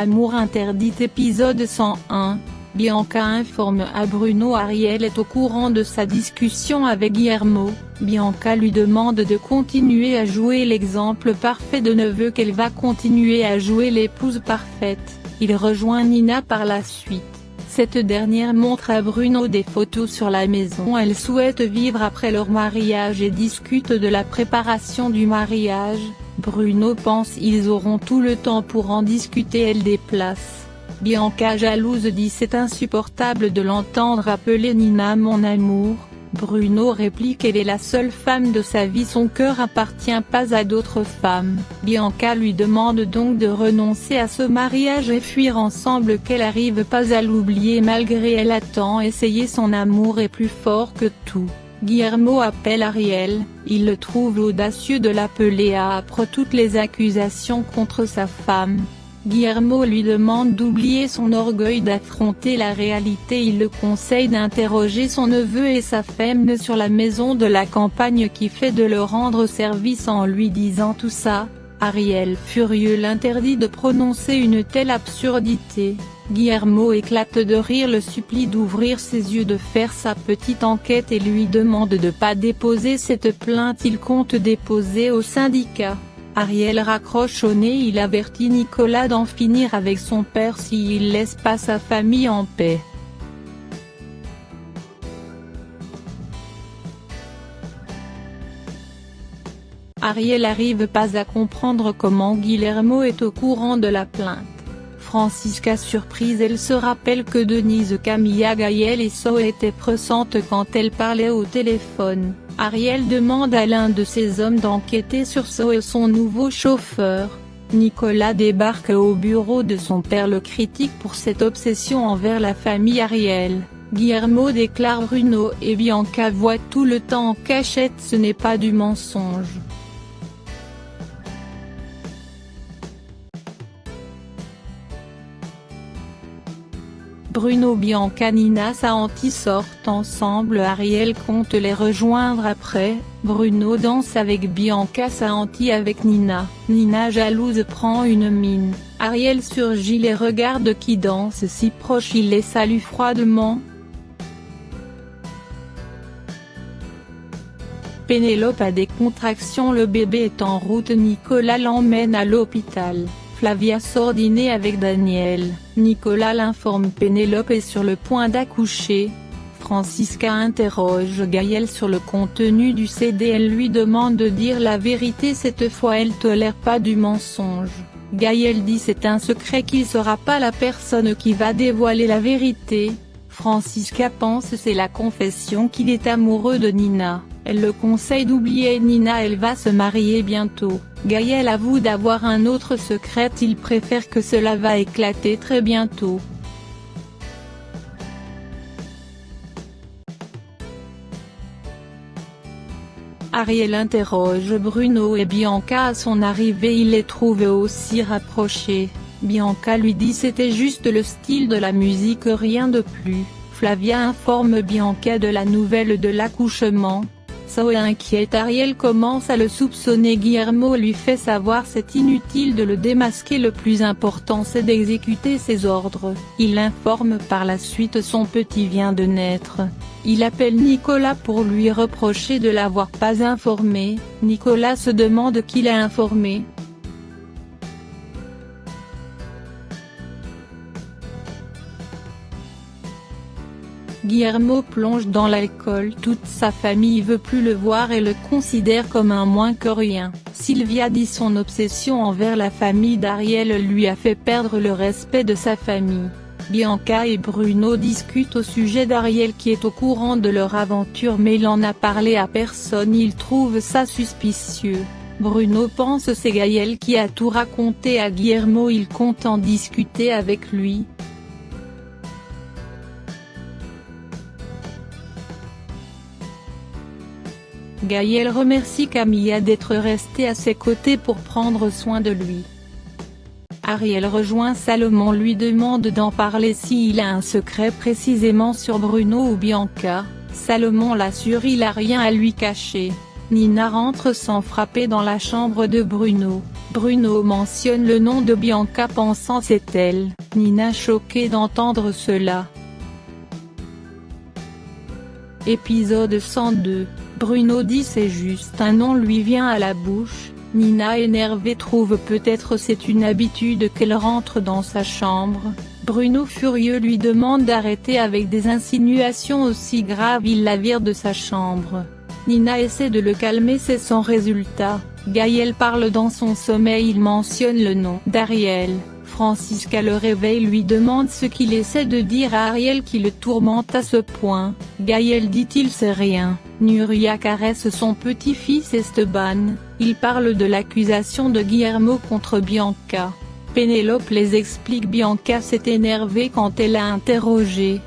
Amour interdit épisode 101. Bianca informe à Bruno Ariel est au courant de sa discussion avec Guillermo. Bianca lui demande de continuer à jouer l'exemple parfait de neveu qu'elle va continuer à jouer l'épouse parfaite. Il rejoint Nina par la suite. Cette dernière montre à Bruno des photos sur la maison elle souhaite vivre après leur mariage et discute de la préparation du mariage. Bruno pense ils auront tout le temps pour en discuter, elle déplace. Bianca jalouse dit c'est insupportable de l'entendre appeler Nina mon amour. Bruno réplique elle est la seule femme de sa vie, son cœur appartient pas à d'autres femmes. Bianca lui demande donc de renoncer à ce mariage et fuir ensemble, qu'elle arrive pas à l'oublier malgré elle a tant essayé, son amour est plus fort que tout. Guillermo appelle Ariel, il le trouve audacieux de l'appeler après toutes les accusations contre sa femme. Guillermo lui demande d'oublier son orgueil, d'affronter la réalité, il le conseille d'interroger son neveu et sa femme sur la maison de la campagne qui fait de leur rendre service en lui disant tout ça. Ariel furieux l'interdit de prononcer une telle absurdité. Guillermo éclate de rire, le supplie d'ouvrir ses yeux, de faire sa petite enquête et lui demande de pas déposer cette plainte, il compte déposer au syndicat. Ariel raccroche au nez, il avertit Nicolas d'en finir avec son père s'il laisse pas sa famille en paix. Ariel arrive pas à comprendre comment Guillermo est au courant de la plainte. Francisca surprise, elle se rappelle que Denise, Camilla, Gaël et So étaient pressantes quand elle parlait au téléphone. Ariel demande à l'un de ses hommes d'enquêter sur So et son nouveau chauffeur. Nicolas débarque au bureau de son père, le critique pour cette obsession envers la famille Ariel. Guillermo déclare Bruno et Bianca voient tout le temps en cachette, ce n'est pas du mensonge. Bruno, Bianca, Nina Saanti sortent ensemble, Ariel compte les rejoindre après. Bruno danse avec Bianca, Saanti avec Nina. Nina jalouse prend une mine. Ariel surgit, les regarde qui danse si proche, il les salue froidement. Pénélope a des contractions, le bébé est en route, Nicolas l'emmène à l'hôpital. Flavia sort dîner avec Daniel. Nicolas l'informe Pénélope est sur le point d'accoucher. Francisca interroge Gaël sur le contenu du CD, elle lui demande de dire la vérité, cette fois elle tolère pas du mensonge. Gaël dit c'est un secret, qu'il sera pas la personne qui va dévoiler la vérité. Francisca pense c'est la confession qu'il est amoureux de Nina. Elle le conseille d'oublier Nina, elle va se marier bientôt. Gaël avoue d'avoir un autre secret, il préfère que cela va éclater très bientôt. Ariel interroge Bruno et Bianca à son arrivée, il les trouve aussi rapprochés. Bianca lui dit c'était juste le style de la musique, rien de plus. Flavia informe Bianca de la nouvelle de l'accouchement. So inquiète, Ariel commence à le soupçonner, Guillermo lui fait savoir c'est inutile de le démasquer, le plus important c'est d'exécuter ses ordres. Il informe par la suite son petit vient de naître. Il appelle Nicolas pour lui reprocher de l'avoir pas informé. Nicolas se demande qui l'a informé. Guillermo plonge dans l'alcool, toute sa famille veut plus le voir et le considère comme un moins que rien. Sylvia dit son obsession envers la famille d'Ariel lui a fait perdre le respect de sa famille. Bianca et Bruno discutent au sujet d'Ariel qui est au courant de leur aventure mais il en a parlé à personne, il trouve ça suspicieux. Bruno pense c'est Gaël qui a tout raconté à Guillermo, il compte en discuter avec lui. Gaël remercie Camilla d'être restée à ses côtés pour prendre soin de lui. Ariel rejoint Salomon, lui demande d'en parler s'il a un secret précisément sur Bruno ou Bianca. Salomon l'assure il a rien à lui cacher. Nina rentre sans frapper dans la chambre de Bruno. Bruno mentionne le nom de Bianca pensant c'est elle. Nina choquée d'entendre cela. Épisode 102. Bruno dit c'est juste un nom lui vient à la bouche. Nina énervée trouve peut-être c'est une habitude qu'elle rentre dans sa chambre. Bruno furieux lui demande d'arrêter avec des insinuations aussi graves, il la vire de sa chambre. Nina essaie de le calmer, c'est sans résultat. Gaël parle dans son sommeil, il mentionne le nom d'Ariel. Francisca le réveille, lui demande ce qu'il essaie de dire à Ariel qui le tourmente à ce point. Gaël dit il sait rien. Nuria caresse son petit-fils Esteban, il parle de l'accusation de Guillermo contre Bianca. Pénélope les explique, Bianca s'est énervée quand elle a interrogé.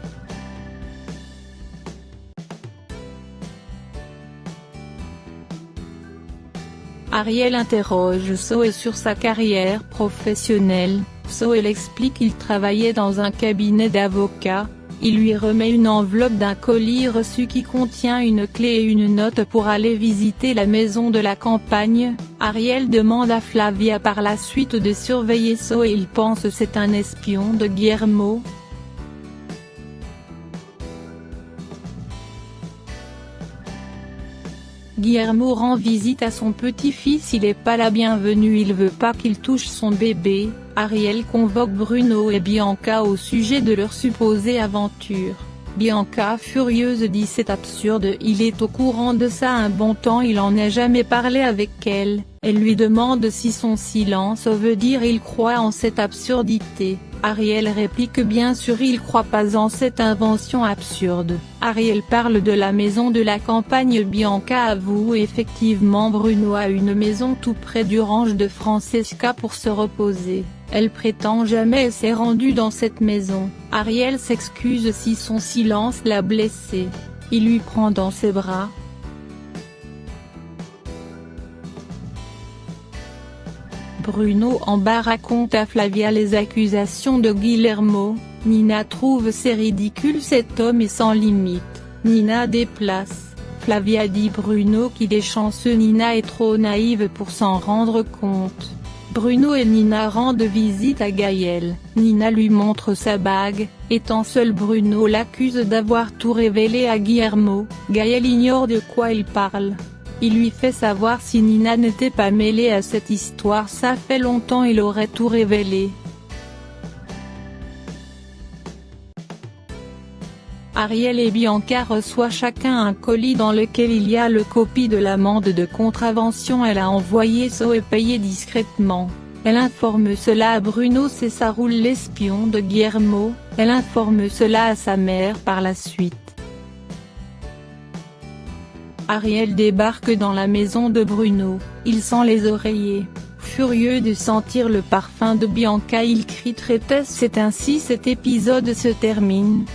Ariel interroge Zoé sur sa carrière professionnelle. Zoé explique qu'il travaillait dans un cabinet d'avocats. Il lui remet une enveloppe d'un colis reçu qui contient une clé et une note pour aller visiter la maison de la campagne. Ariel demande à Flavia par la suite de surveiller Zoé, il pense c'est un espion de Guillermo. Guillermo rend visite à son petit-fils, il est pas la bienvenue, il veut pas qu'il touche son bébé. Ariel convoque Bruno et Bianca au sujet de leur supposée aventure. Bianca furieuse dit c'est absurde, il est au courant de ça un bon temps, il en a jamais parlé avec elle. Elle lui demande si son silence veut dire il croit en cette absurdité. Ariel réplique bien sûr il croit pas en cette invention absurde. Ariel parle de la maison de la campagne, Bianca avoue effectivement Bruno a une maison tout près du ranch de Francesca pour se reposer. Elle prétend jamais s'est rendue dans cette maison. Ariel s'excuse si son silence l'a blessée. Il lui prend dans ses bras. Bruno en bas raconte à Flavia les accusations de Guillermo. Nina trouve c'est ridicule, cet homme est sans limite. Nina déplace. Flavia dit Bruno qu'il est chanceux, Nina est trop naïve pour s'en rendre compte. Bruno et Nina rendent visite à Gaël. Nina lui montre sa bague. Étant seul, Bruno l'accuse d'avoir tout révélé à Guillermo. Gaël ignore de quoi il parle. Il lui fait savoir si Nina n'était pas mêlée à cette histoire, ça fait longtemps il aurait tout révélé. Ariel et Bianca reçoivent chacun un colis dans lequel il y a le copie de l'amende de contravention. Elle a envoyé Zoé payer discrètement. Elle informe cela à Bruno, c'est ça roule l'espion de Guillermo. Elle informe cela à sa mère par la suite. Ariel débarque dans la maison de Bruno, il sent les oreillers. Furieux de sentir le parfum de Bianca, il crie traîtresse. C'est ainsi cet épisode se termine.